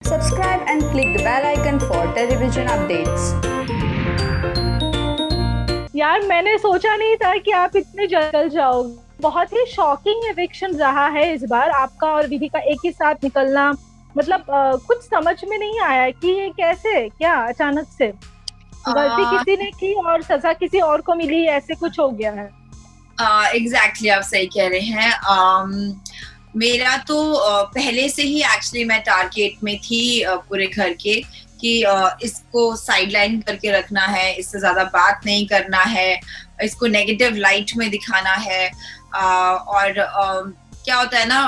Subscribe and click the bell icon for television updates. यार मैंने सोचा नहीं था कि आप इतने जल जाओगे। बहुत ही शॉकिंग एविक्शन रहा है इस बार आपका और विधि का एक ही साथ निकलना। मतलब कुछ समझ में नहीं आया कि ये कैसे, क्या अचानक से गलती किसी ने की और सजा किसी और को मिली, ऐसे कुछ हो गया है। एग्जैक्टली आप सही कह रहे हैं। मेरा तो पहले से ही एक्चुअली मैं टारगेट में थी पूरे घर के कि इसको साइडलाइन करके रखना है, इससे ज्यादा बात नहीं करना है, इसको नेगेटिव लाइट में दिखाना है। और क्या होता है ना,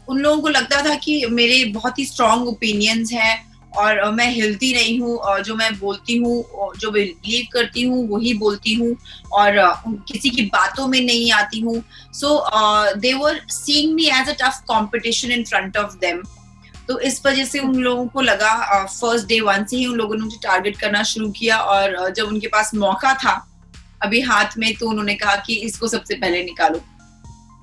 उन लोगों को लगता था कि मेरे बहुत ही स्ट्रॉन्ग ओपिनियंस हैं और मैं हिलती नहीं हूँ, और जो मैं बोलती हूँ, जो बिलीव करती हूँ वही बोलती हूँ और किसी की बातों में नहीं आती हूँ। So they were seeing me as a tough competition in front of them. तो इस वजह से उन लोगों को लगा, फर्स्ट डे वन से ही उन लोगों ने मुझे टारगेट करना शुरू किया। और जब उनके पास मौका था अभी हाथ में, तो उन्होंने कहा कि इसको सबसे पहले निकालो।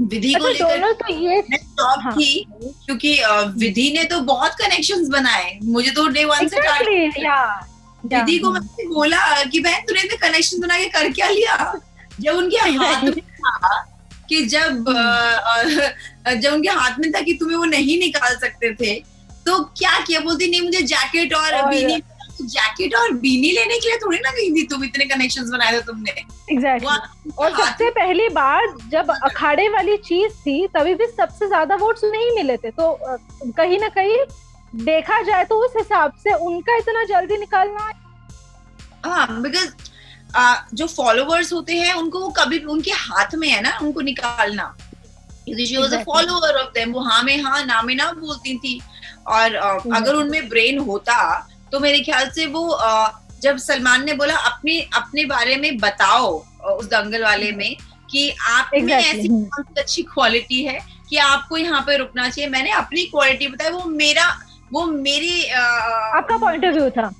विधि को लेकर तो ये शॉक थी, क्योंकि विधि ने तो बहुत कनेक्शंस बनाए। मुझे तो डे वन से विधि को मैंने बोला कि बहन तूने इतने कनेक्शन बना के कर क्या लिया। जब उनके हाथ में था कि जब उनके हाथ में था कि तुम्हें वो नहीं निकाल सकते थे, तो क्या किया, बोलती नहीं मुझे जैकेट और बीनी, जैकेट और बीनी लेने के लिए थोड़ी ना गई थी तुम, इतने कनेक्शंस बनाए थे तुमने। एग्जैक्टली। और सबसे पहली बार जब अखाड़े वाली चीज थी तभी भी सबसे ज्यादा वोट्स नहीं मिले थे, तो कहीं ना कहीं देखा जाए तो उस हिसाब से उनका इतना जल्दी निकालना। हाँ, बिकॉज जो फॉलोवर्स होते हैं उनको वो कभी उनके हाथ में है ना उनको निकालना। She was a follower of them, वो हाँ में हाँ ना में ना बोलती थी। और अगर उनमें ब्रेन होता तो मेरे ख्याल से वो जब सलमान ने बोला अपने बारे में बताओ उस दंगल वाले में कि आप में ऐसी कौन सी अच्छी क्वालिटी है कि आपको यहाँ पे रुकना चाहिए, मैंने अपनी क्वालिटी बताई। वो मेरे आपका पॉइंट ऑफ व्यू था।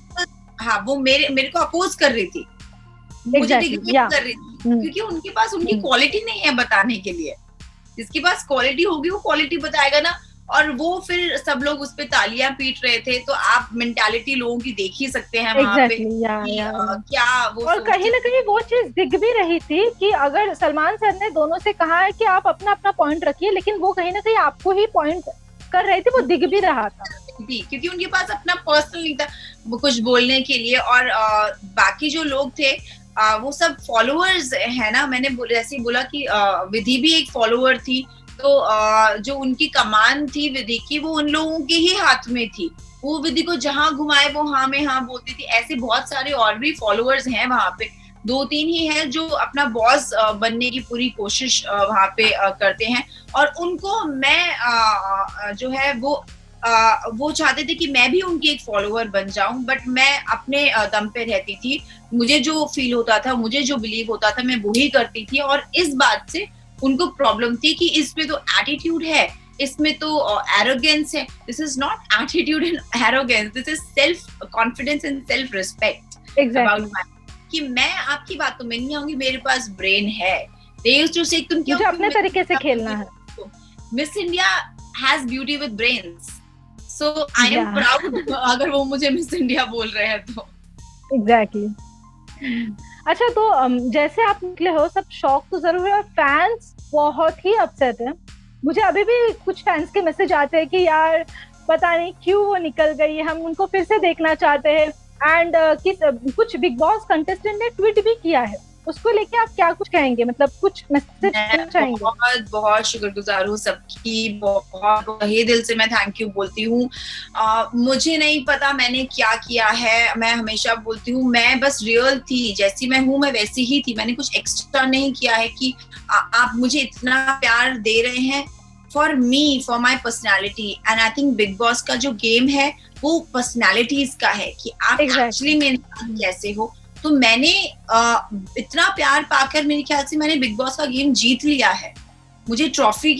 हाँ, वो मेरे को अपोज कर रही थी, मुझे डिग्रेड कर रही थी, क्योंकि उनके पास उनकी क्वालिटी नहीं है बताने के लिए। जिसके पास क्वालिटी होगी वो क्वालिटी बताएगा ना। और वो फिर सब लोग उस पे तालियां पीट रहे थे, तो आप मेंटालिटी लोगों की देख ही सकते हैं वहां पे क्या वो। और कहीं ना कहीं वो चीज दिख भी रही थी कि अगर सलमान सर ने दोनों से कहा है कि आप अपना अपना पॉइंट रखिए, लेकिन वो कहीं ना कहीं आपको ही पॉइंट कर रहे थे, वो दिख भी रहा था क्योंकि उनके पास अपना पर्सनल नहीं था वो कुछ बोलने के लिए। और बाकी जो लोग थे वो सब फॉलोअर्स है ना। मैंने जैसे बोला कि विधि भी एक फॉलोअर थी, तो जो उनकी कमान थी विधि की, वो उन लोगों के ही हाथ में थी। वो विधि को जहां घुमाए वो हाँ में हाँ बोलती थी। ऐसे बहुत सारे और भी फॉलोअर्स हैं वहां पे, 2-3 ही हैं जो अपना बॉस बनने की पूरी कोशिश वहां पे करते हैं। और उनको मैं जो है वो चाहते थे कि मैं भी उनकी एक फॉलोअर बन जाऊं, बट मैं अपने दम पे रहती थी। मुझे जो फील होता था, मुझे जो बिलीव होता था, मैं वही करती थी। और इस बात से उनको प्रॉब्लम थी कि इसमें तो एटीट्यूड है, इसमें तो एरोगेंस है। This is not attitude and arrogance, this is self confidence and self respect about my, कि मैं आपकी बातों में नहीं आऊंगी, मेरे पास ब्रेन है। दे यूज्ड टू से तुम क्या अपने तरीके से खेलना है। Miss India has beauty with brains, so I am proud अगर वो मुझे मिस इंडिया बोल रहे हैं तो। एग्जैक्टली। अच्छा, तो जैसे आप निकले हो, सब शौक तो जरूर है और फैंस बहुत ही अपसेट है। मुझे अभी भी कुछ फैंस के मैसेज आते हैं कि यार पता नहीं क्यों वो निकल गई, हम उनको फिर से देखना चाहते हैं। एंड कुछ बिग बॉस कंटेस्टेंट ने ट्वीट भी किया है, उसको लेके आप क्या कुछ कहेंगे, मतलब कुछ मैसेज चाहेंगे? बहुत बहुत शुक्रगुजार हूँ सबकी, बहुत तहे दिल से मैं थैंक यू बोलती हूँ। मुझे नहीं पता मैंने क्या किया है, मैं हमेशा बोलती हूँ मैं बस रियल थी, जैसी मैं हूँ मैं वैसी ही थी। मैंने कुछ एक्स्ट्रा नहीं किया है कि आप मुझे इतना प्यार दे रहे हैं for me, for my personality. And I think big boss का जो गेम है वो पर्सनैलिटीज का है कि आप एक्चुअली मेरे साथ कैसे हो। तो मैंने इतना प्यार पाकर मेरे ख्याल से मैंने बिग बॉस का गेम जीत लिया है। मुझे ट्रॉफी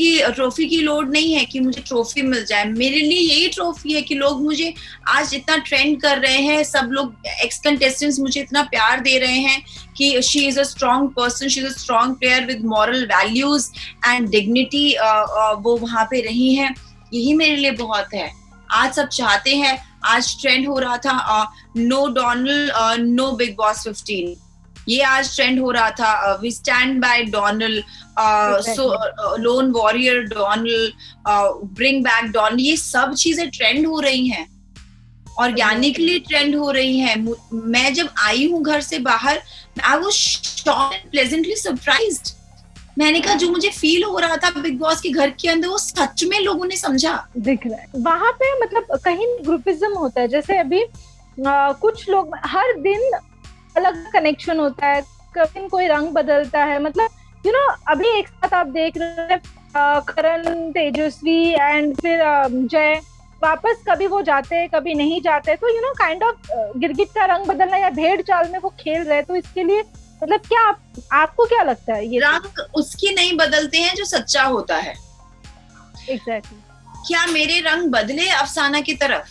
की लोड नहीं है कि मुझे ट्रॉफी मिल जाए। मेरे लिए यही ट्रॉफी है कि लोग मुझे आज इतना ट्रेंड कर रहे हैं, सब लोग एक्स कंटेस्टेंट्स मुझे इतना प्यार दे रहे हैं कि she is a strong person, she is a strong player with moral values and dignity. वो वहां पे रही हैं, यही मेरे लिए बहुत है। आज सब चाहते हैं, आज ट्रेंड हो रहा था no Donald no Bigg Boss 15, ये आज ट्रेंड हो रहा था we stand by Donald, so lone warrior Donald, bring back Donald, ये सब चीजें ट्रेंड हो रही हैं, ऑर्गेनिकली ट्रेंड हो रही हैं। मैं जब आई हूँ घर से बाहर, I was shocked and pleasantly surprised. मैंने कहा जो मुझे फील हो रहा था बिग बॉस के घर के अंदर, वो सच में लोगों ने समझा, दिख रहा है वहां पे। मतलब कहीं ग्रुपिज्म होता है, जैसे अभी कुछ लोग हर दिन अलग कनेक्शन होता है, कभी कोई रंग बदलता है। मतलब अभी एक साथ आप देख रहे हैं करण, तेजस्वी एंड फिर जय, वापस कभी वो जाते हैं कभी नहीं जाते, तो काइंड ऑफ गिरगिट का रंग बदलना या भेड़ चाल में वो खेल रहे, तो इसके लिए मतलब क्या आपको क्या लगता है? ये रंग उसके नहीं बदलते हैं जो सच्चा होता है। एग्जैक्टली क्या मेरे रंग बदले अफसाना की तरफ?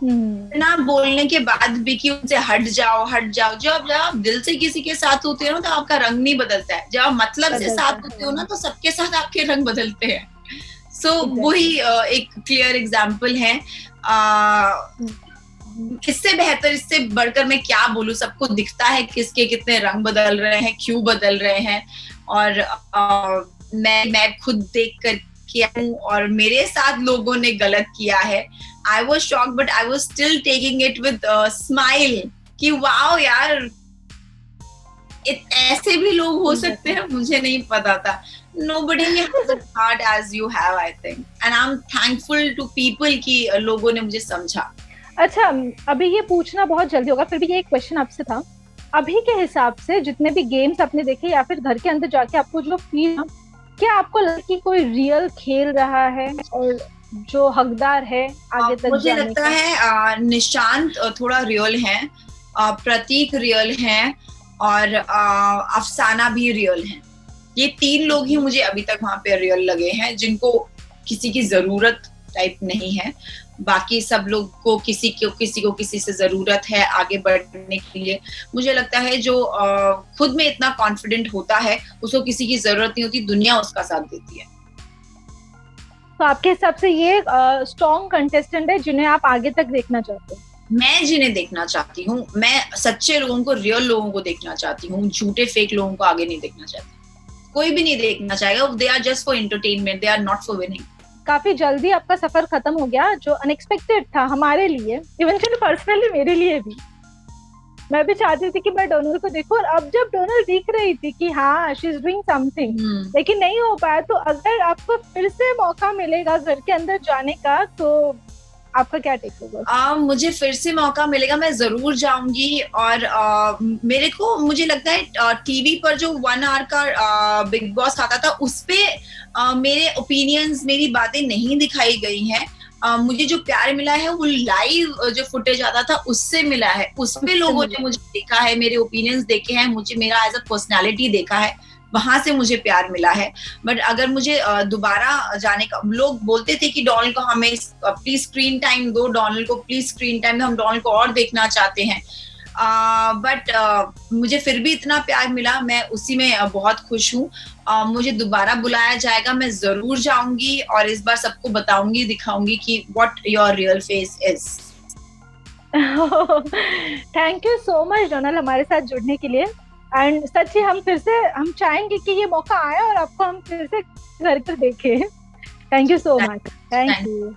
ना बोलने के बाद भी कि उनसे हट जाओ हट जाओ। जब आप दिल से किसी के साथ होते हो ना, तो आपका रंग नहीं बदलता है। जब आप मतलब से साथ होते हो ना, तो सबके साथ आपके रंग बदलते हैं। सो वही एक क्लियर एग्जाम्पल है। इससे बेहतर, इससे बढ़कर मैं क्या बोलूं। सबको दिखता है किसके कितने रंग बदल रहे हैं, क्यों बदल रहे हैं, और मैं खुद देख कर किया हूँ, और मेरे साथ लोगों ने गलत किया है। I was shocked, but I was still taking it with a smile कि वाओ यार, ऐसे भी लोग हो सकते हैं, मुझे नहीं पता था। Nobody has it hard as you have, I think, and I'm thankful to people कि लोगों ने मुझे समझा। अच्छा, अभी ये पूछना बहुत जल्दी होगा, फिर भी ये एक क्वेश्चन आपसे था। अभी के हिसाब से जितने भी गेम्स आपने देखे या फिर घर के अंदर जाके आपको जो फील, क्या आपको लगा कि कोई रियल खेल रहा है और जो हकदार है आगे तक? मुझे लगता है निशांत थोड़ा रियल है, प्रतीक रियल है, और अफसाना भी रियल है। ये 3 लोग ही मुझे अभी तक वहां पे रियल लगे हैं, जिनको किसी की जरूरत टाइप नहीं है। बाकी सब लोग को किसी को किसी से जरूरत है आगे बढ़ने के लिए। मुझे लगता है जो खुद में इतना कॉन्फिडेंट होता है, उसको किसी की जरूरत नहीं होती, दुनिया उसका साथ देती है। तो आपके हिसाब से ये स्ट्रॉन्ग कंटेस्टेंट है जिन्हें आप आगे तक देखना चाहते हैं? मैं जिन्हें देखना चाहती हूँ, मैं सच्चे लोगों को, रियल लोगों को देखना चाहती हूँ। झूठे फेक लोगों को आगे नहीं देखना चाहती। कोई भी नहीं देखना चाहेगा। They are just for entertainment, they are not for winning. काफी जल्दी आपका सफर खत्म हो गया, जो अनएक्सपेक्टेड था हमारे लिए, इवेंचुअली पर्सनली मेरे लिए भी। मैं भी चाहती थी कि मैं डोनाल्ड को देखूं, और अब जब डोनाल्ड दिख रही थी कि हाँ शी इज डूइंग समथिंग, लेकिन नहीं हो पाया। तो अगर आपको फिर से मौका मिलेगा घर के अंदर जाने का, तो आपका क्या टेक होगा? मुझे फिर से मौका मिलेगा, मैं जरूर जाऊंगी। और मुझे लगता है टीवी पर जो 1 आवर का बिग बॉस आता था, उसपे मेरे ओपिनियंस, मेरी बातें नहीं दिखाई गई हैं। मुझे जो प्यार मिला है वो लाइव जो फुटेज आता था उससे मिला है। उसमें लोगों ने मुझे देखा है, मेरे ओपिनियंस देखे हैं, मुझे मेरा एज अ पर्सनैलिटी देखा है, वहां से मुझे प्यार मिला है। बट अगर मुझे दोबारा जाने का, लोग बोलते थे कि डोनाल्ड को हमें प्लीज स्क्रीन टाइम दो, डोनाल्ड को प्लीज स्क्रीन टाइम दो, हम डोनाल्ड को और देखना चाहते हैं। बट मुझे फिर भी इतना प्यार मिला, मैं उसी में बहुत खुश हूँ। मुझे दोबारा बुलाया जाएगा, मैं जरूर जाऊंगी, और इस बार सबको बताऊंगी, दिखाऊंगी कि what your real face is. Thank you so much Donald हमारे साथ जुड़ने के लिए। एंड सच ही हम चाहेंगे कि ये मौका आए और आपको हम फिर से घर पर देखें। Thank you so much. Thank you.